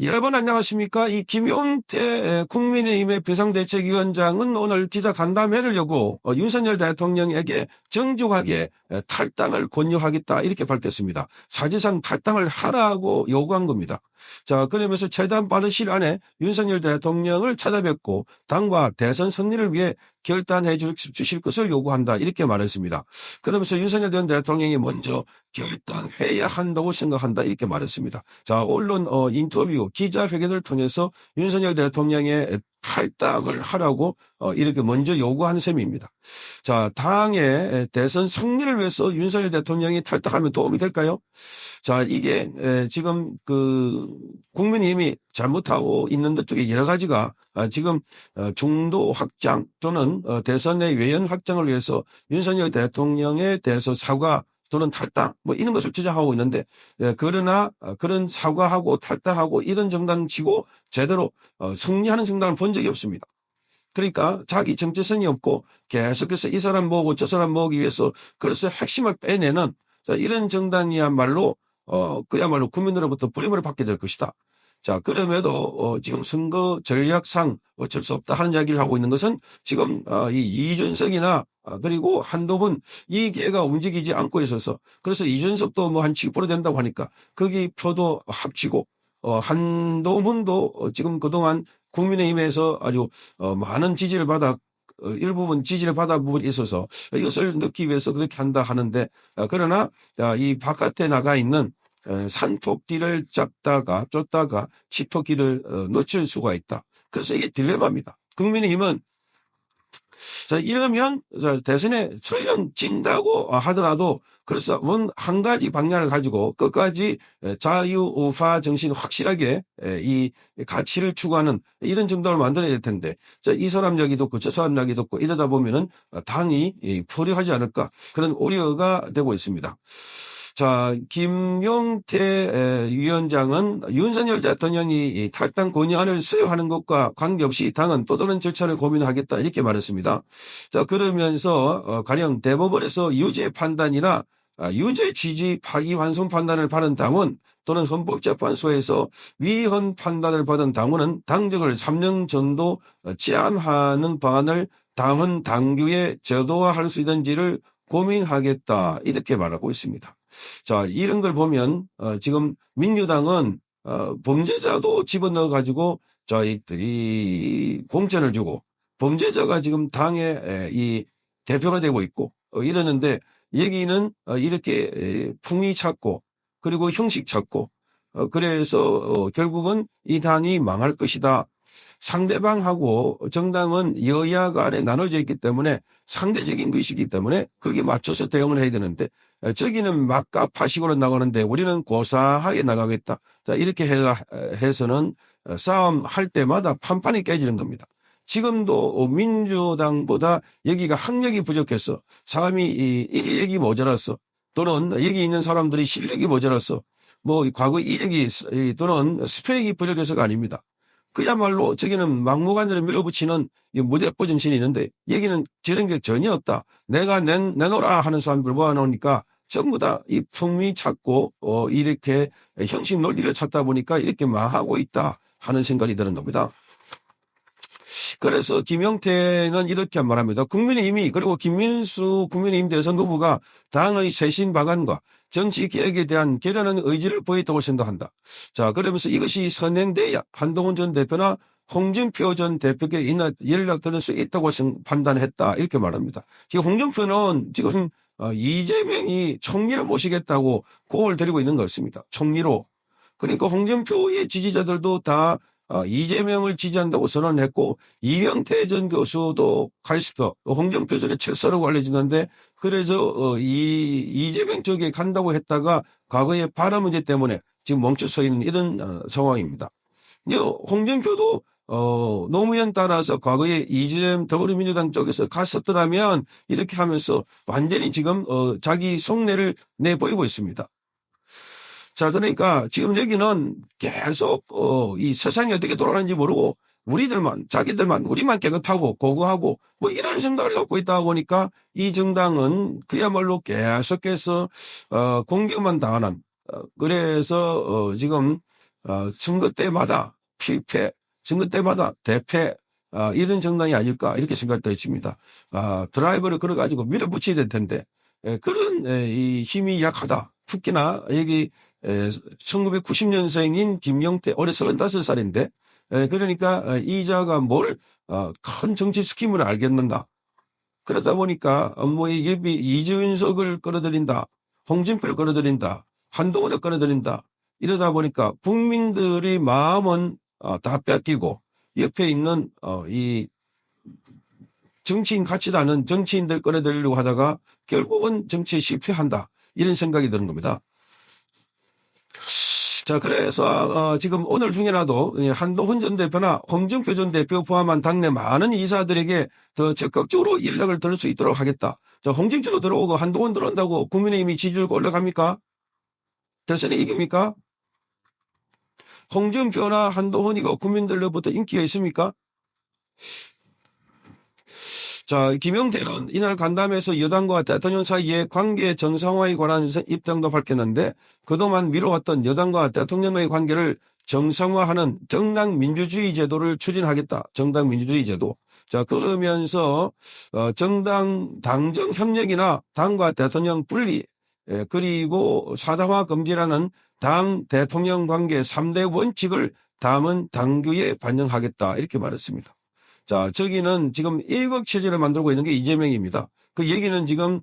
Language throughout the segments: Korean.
여러분 안녕하십니까? 이 김용태 국민의힘의 비상대책위원장은 오늘 기자 간담회를 여고 윤석열 대통령에게 정중하게 탈당을 권유하겠다 이렇게 밝혔습니다. 사실상 탈당을 하라고 요구한 겁니다. 자, 그러면서 최대한 빠른 시일 안에 윤석열 대통령을 찾아뵙고 당과 대선 승리를 위해 결단해 주실 것을 요구한다 이렇게 말했습니다. 그러면서 윤석열 전 대통령이 먼저 결단해야 한다고 생각한다 이렇게 말했습니다. 자, 언론 인터뷰 기자회견을 통해서 윤석열 대통령의 탈당을 하라고 이렇게 먼저 요구한 셈입니다. 자, 당의 대선 승리를 위해서 윤석열 대통령이 탈당하면 도움이 될까요? 자, 이게 지금 국민의힘이 잘못하고 있는 것 중에 여러 가지가 지금 중도 확장 또는 대선의 외연 확장을 위해서 윤석열 대통령에 대해서 사과 또는 탈당 뭐 이런 것을 주장하고 있는데 그러나 그런 사과하고 탈당하고 이런 정당 치고 제대로 승리하는 정당을 본 적이 없습니다. 그러니까 자기 정체성이 없고 계속해서 이 사람 모으고 저 사람 모으기 위해서 그래서 핵심을 빼내는 이런 정당이야말로 그야말로 국민으로부터 버림을 받게 될 것이다. 자, 그럼에도 지금 선거 전략상 어쩔 수 없다 하는 이야기를 하고 있는 것은 지금 이 이준석이나 그리고 한동훈 이 개가 움직이지 않고 있어서 그래서 이준석도 뭐 한 7% 된다고 하니까 거기 표도 합치고 한동훈도 지금 그동안 국민의힘에서 아주 많은 지지를 받아 일부분 지지를 받아 부분이 있어서 이것을 넣기 위해서 그렇게 한다 하는데 그러나 이 바깥에 나가 있는 산토끼를 쫓다가 치토끼를 놓칠 수가 있다. 그래서 이게 딜레마입니다. 국민의힘은 자, 이러면 대선에 설령 진다고 하더라도 그래서 한 가지 방향을 가지고 끝까지 자유우파 정신 확실하게 이 가치를 추구하는 이런 정당을 만들어야 될 텐데 이 사람 이야기도 없고 저 사람 이야기도 없고 이러다 보면은 당이 포효하지 않을까 그런 우려가 되고 있습니다. 자, 김용태 위원장은 윤석열 대통령이 탈당 건의안을 수여하는 것과 관계없이 당은 또 다른 절차를 고민하겠다 이렇게 말했습니다. 자, 그러면서 가령 대법원에서 유죄 판단이나 유죄 취지 파기환송 판단을 받은 당원 또는 헌법재판소에서 위헌 판단을 받은 당원은 당적을 3년 정도 제한하는 방안을 당헌 당규에 제도화할 수 있는지를 고민하겠다 이렇게 말하고 있습니다. 자, 이런 걸 보면 지금 민주당은 범죄자도 집어넣어 가지고 이 공천을 주고 범죄자가 지금 당의 이 대표가 되고 있고 이러는데 여기는 이렇게 풍위 찾고 그리고 형식 찾고 그래서 결국은 이 당이 망할 것이다. 상대방하고 정당은 여야 간에 나눠져 있기 때문에 상대적인 것이기 때문에 거기에 맞춰서 대응을 해야 되는데 저기는 막가파식으로 나가는데 우리는 고사하게 나가겠다. 자, 이렇게 해서는 싸움할 때마다 판판이 깨지는 겁니다. 지금도 민주당보다 여기가 학력이 부족해서 사람이 인력이 모자라서 또는 여기 있는 사람들이 실력이 모자라서 뭐 과거 이력이 또는 스펙이 부족해서가 아닙니다. 그야말로 저기는 막무가내로 밀어붙이는 무대포 정신이 있는데 여기는 저런 게 전혀 없다. 내가 내놓으라 하는 사람들 모아놓으니까 전부 다 이 풍미 찾고 이렇게 형식 논리를 찾다 보니까 이렇게 망하고 있다 하는 생각이 드는 겁니다. 그래서 김용태는 이렇게 말합니다. 국민의힘이 그리고 김민수 국민의힘 대선 후보가 당의 쇄신 방안과 정치 개혁에 대한 결연한 의지를 보였다고 생각한다. 자, 그러면서 이것이 선행돼야 한동훈 전 대표나 홍준표 전 대표에게 연락드릴 수 있다고 판단했다. 이렇게 말합니다. 지금 홍준표는 지금 이재명이 총리를 모시겠다고 공을 들이고 있는 것 같습니다. 총리로. 그러니까 홍준표의 지지자들도 다 이재명을 지지한다고 선언했고 이명태 전 교수도 카이스트 홍준표 전에 책사라고 알려지는데 그래서 이재명 쪽에 간다고 했다가 과거의 바람 문제 때문에 지금 멈춰서 있는 이런 상황입니다. 홍준표도 노무현 따라서 과거에 이재명 더불어민주당 쪽에서 갔었더라면 이렇게 하면서 완전히 지금 자기 속내를 내보이고 있습니다. 자, 그러니까 지금 여기는 계속 이 세상이 어떻게 돌아가는지 모르고 자기들만 우리만 깨끗하고 고고하고 뭐 이런 생각을 갖고 있다 보니까 이 정당은 그야말로 계속해서 공격만 당하는 그래서 지금 선거 때마다 필패, 선거 때마다 대패, 이런 정당이 아닐까 이렇게 생각도 했습니다. 드라이버를 걸어가지고 밀어붙여야 될 텐데 그런 이 힘이 약하다. 특히나 여기 1990년생인 김용태 올해 35살인데 그러니까 이자가 뭘 큰 정치 스킴을 알겠는가. 그러다 보니까 업무의 예비 이준석을 끌어들인다. 홍준표를 끌어들인다. 한동훈을 끌어들인다. 이러다 보니까 국민들의 마음은 다 뺏기고 옆에 있는 이 정치인 같지도 않은 정치인들 끌어들이려고 하다가 결국은 정치에 실패한다. 이런 생각이 드는 겁니다. 자, 그래서 지금 오늘 중에라도 한동훈 전 대표나 홍준표 전 대표 포함한 당내 많은 이사들에게 더 적극적으로 연락을 드릴 수 있도록 하겠다. 자, 홍준표도 들어오고 한동훈 들어온다고 국민의힘이 지지율 올라갑니까? 대선에 이깁니까? 홍준표나 한동훈이가 국민들로부터 인기가 있습니까? 자, 김용태는 이날 간담회에서 여당과 대통령 사이의 관계 정상화에 관한 입장도 밝혔는데 그동안 미뤄왔던 여당과 대통령의 관계를 정상화하는 정당 민주주의 제도를 추진하겠다. 정당 민주주의 제도. 자, 그러면서 정당 당정 협력이나 당과 대통령 분리 그리고 사당화 금지라는 당 대통령 관계 3대 원칙을 담은 당규에 반영하겠다. 이렇게 말했습니다. 자, 저기는 지금 일극 체제를 만들고 있는 게 이재명입니다. 그 얘기는 지금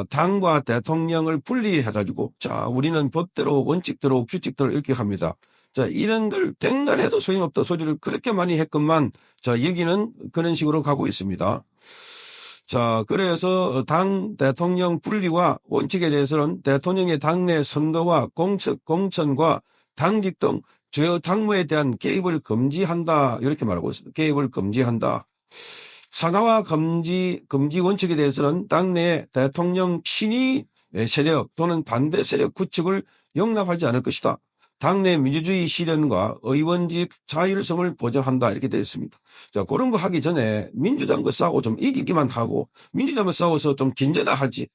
당과 대통령을 분리해가지고 자, 우리는 법대로 원칙대로 규칙대로 이렇게 합니다. 자, 이런 걸 댕간해도 소용없다 소리를 그렇게 많이 했건만 자, 여기는 그런 식으로 가고 있습니다. 자, 그래서 당 대통령 분리와 원칙에 대해서는 대통령의 당내 선거와 공천과 당직 등 주요 당무에 대한 개입을 금지한다. 이렇게 말하고 있습니다. 개입을 금지한다. 산하와 금지 원칙에 대해서는 당내 대통령 친위 세력 또는 반대 세력 구축을 용납하지 않을 것이다. 당내 민주주의 실현과 의원직 자율성을 보장한다. 이렇게 되어 있습니다. 자, 그런 거 하기 전에 민주당과 싸우고 좀 이기기만 하고 민주당과 싸워서 좀 긴재나 하지.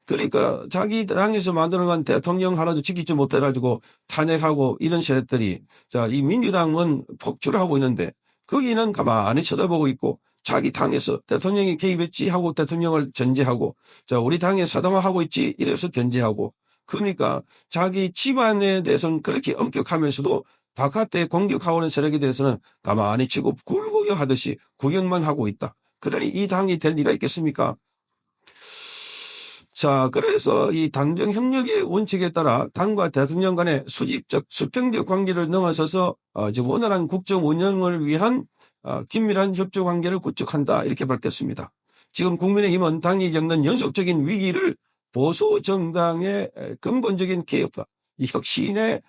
그러니까 자기 당에서 만들어간 대통령 하나도 지키지 못해가지고 탄핵하고 이런 세력들이 자, 이 민주당은 폭주를 하고 있는데 거기는 가만히 쳐다보고 있고 자기 당에서 대통령이 개입했지 하고 대통령을 견제하고 자, 우리 당에 사당화하고 있지 이래서 견제하고 그러니까 자기 집안에 대해서는 그렇게 엄격하면서도 바깥에 공격하오는 세력에 대해서는 가만히 치고 굴구경 하듯이 구경만 하고 있다. 그러니 이 당이 될 리가 있겠습니까? 자, 그래서 이 당정 협력의 원칙에 따라 당과 대통령 간의 수직적 수평적 관계를 넘어서서 지금 원활한 국정 운영을 위한 긴밀한 협조 관계를 구축한다. 이렇게 밝혔습니다. 지금 국민의힘은 당이 겪는 연속적인 위기를 보수 정당의 근본적인 개혁과 이 혁신의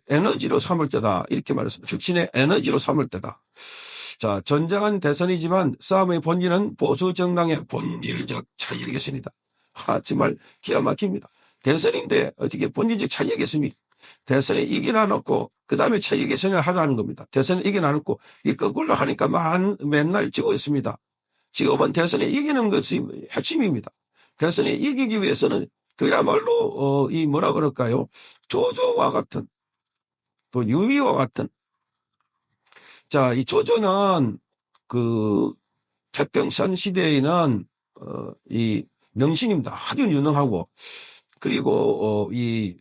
에너지로 삼을 때다. 이렇게 말했습니다. 혁신의 에너지로 삼을 때다. 자, 전장한 대선이지만 싸움의 본질은 보수 정당의 본질적 차이의 개선이다. 정말 기가 막힙니다. 대선인데 어떻게 본질적 차이의 개선이 대선에 이겨놔놓고 그 다음에 차이의 개선을 하라는 겁니다. 대선에 이겨놔놓고 이 거꾸로 하니까 맨날 지고 있습니다. 지금은 대선에 이기는 것이 핵심입니다. 대선에 이기기 위해서는 그야말로 이 뭐라 그럴까요? 조조와 같은 또 유미와 같은 자, 이 조조는 그 태평선 시대에는 이 명신입니다. 아주 유능하고 그리고 이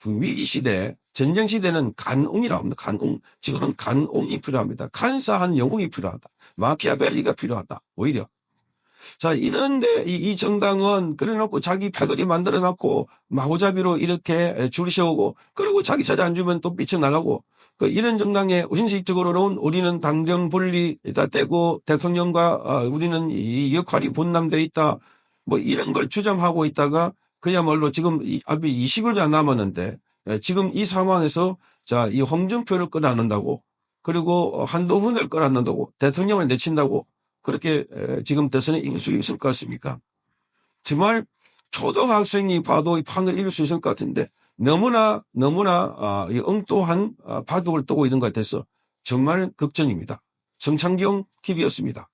위기 시대 전쟁 시대는 간웅이라고 합니다. 간웅. 지금은 간웅이 필요합니다. 간사한 영웅이 필요하다. 마키아벨리가 필요하다. 오히려. 자, 이런데 이 정당은 그래놓고 자기 패거리 만들어놨고 마구잡이로 이렇게 줄 세우고 그리고 자기 차지 안 주면 또 삐쳐나가고 이런 정당에 현실적으로는 우리는 당정 분리다 떼고 대통령과 우리는 이 역할이 분담되어 있다. 뭐 이런 걸 주장하고 있다가 그야말로 지금 앞이 20일도 안 남았는데 지금 이 상황에서 자, 이 홍준표를 끌어안는다고 그리고 한동훈을 끌어안는다고 대통령을 내친다고 그렇게 지금 대선에 이길 수 있을 것 같습니까? 정말 초등학생이 봐도 이 판을 이길 수 있을 것 같은데 너무나 이 엉뚱한 바둑을 두고 있는 것 같아서 정말 걱정입니다. 정창경 TV였습니다.